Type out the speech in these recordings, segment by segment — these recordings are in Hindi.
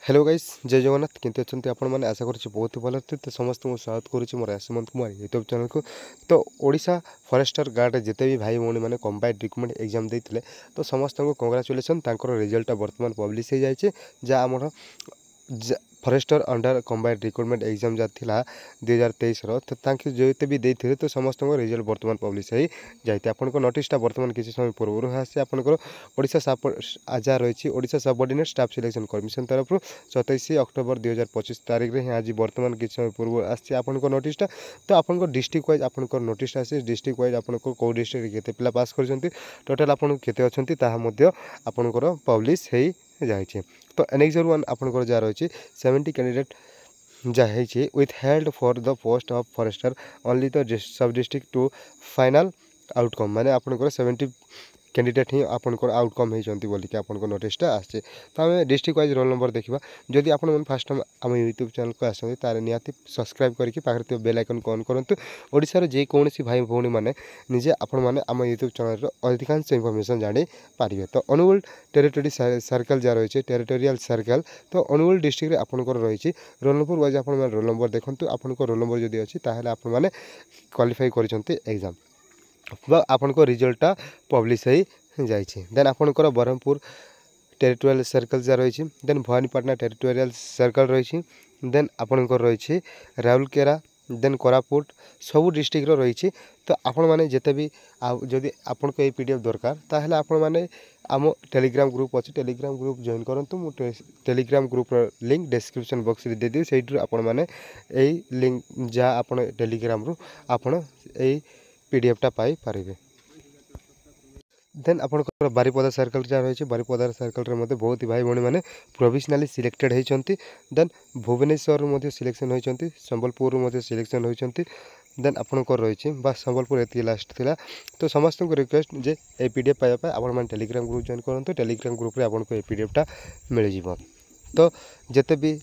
हेलो गाइस जय जगन्नाथ केमती अच्छा आपण मैंने आशा करुँच बहुत ही भल तो समस्त स्वागत करुँच मोर हेमंत कुमार यूट्यूब चैनल को। तो ओडिशा फॉरेस्टर गार्ड जिते भी भाई भौणी मैंने कंबाइंड रिक्रूटमेंट एग्जाम देते तो समस्त को कंग्राचुलेसन रिजल्ट बर्तमान पब्लिश हो जाए जहाँ आम forester under combined recruitment exam जहाँ था 2023 तो जो भी देते तो समस्त रिजल्ट बर्तमान पब्लिश हो जाए आपको नोटिसटा बर्तमान किसी समय पूर्व आसी आपंकर ओडिशा जहाँ रही Odisha subordinate staff selection commission तरफ 27 अक्टोबर 2025 तारीख में आज बर्तमान किसी समय पूर्व आसी आपंकर नोटिसटा। तो आपंकर डिस्ट्रिक्ट वाइज आपंकर नोटिसटा आसी डिस्ट्रिक्ट वाइज आपंकर कौ डिस्ट्रिक्ट केते पिला पास कर टोटाल आपन केते अछंती ताहा मध्य आपंकर पब्लिश हो जाए। तो एनेक्सर 1 आपंकर जहाँ रही 70 कैंडिडेट जहाँ with held for the post of forester only the sub district to final outcome माने आपंकर 70 कैंडिडेट ही आपंकर आउटकम होती बोलिक आप नोटिसटा आसे। तो आम डिस्ट्रिक्ट वाइज रोल नंबर देखा जदि आप फास्ट टाइम आम यूट्यूब चैनल को आसते तार निहाती सब्सक्राइब करके पाखे बेल आइकन को ऑन करूँ। ओडिशार जेकोसी भाई भौणी मैंने निजे आपण मैंने आम यूट्यूब चैनल अधिकांश इनफॉरमेशन जानी पारे। तो अनुगुल टेरिटोरी सर्कल जहाँ रही है टेरिटोरियल सर्कल तो अनुगुल डिस्ट्रिक्ट आपंकर रही रोल नंबर वाइज आप रोल नंबर देखूँ आपंक रोल नंबर जदि अच्छी ताहले आपण मैंने क्वालिफाई करछंती एग्जाम आपन रिजल्टा पब्लिश हो जाए। देन आपंकर ब्रह्मपुर टेरिटोरियल सर्कल जहाँ रही देन भवानीपाटना टेरिटोरियल सर्कल रही देन आपंकर रही राउरकेला देन कोरापुट सबू डिस्ट्रिक्ट रही। तो आपण मैंने जिते भी जदि आपन को पीडीएफ दरकार ताहले आपण मैंने आम टेलीग्राम ग्रुप अच्छी टेलीग्राम ग्रुप जॉइन करूँ मुझे Telegram group link description box में देदेवी से आपण मैंने लिंक जहाँ आप टेलीग्राम रु आपण पीडीएफटा पाई पारे। देन आपंकर बारिपदा सर्कल जहाँ रही बारिपदा सर्कल में बहुत ही भाई भौणी मैंने प्रोविजनाली सिलेक्टेड होती। देन भुवनेश्वर सिलेक्शन होती संबलपुर सिलेक्शन होती। देन आपंकर रही बस संबलपुर ये लास्ट थिला। तो समस्त को रिक्वेस्ट जे ए पीडीएफ पाइबा आप टेलीग्राम ग्रुप जॉइन करूँ टेलीग्राम ग्रुप रे आपको ए पीडीएफटा मिल जाव। तो जिते भी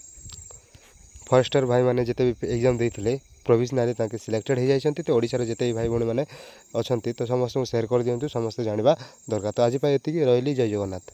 फॉरेस्टर भाई मैंने जिते भी एग्जाम देते प्रोविजनाली सिलेक्टेड हो जाती। तो ओडिशार जिते भी भाई भौणी मैंने अच्छा तो समस्त शेयर कर दिंतु समस्त जाना दरकार। तो आज ये रही जय जगन्नाथ।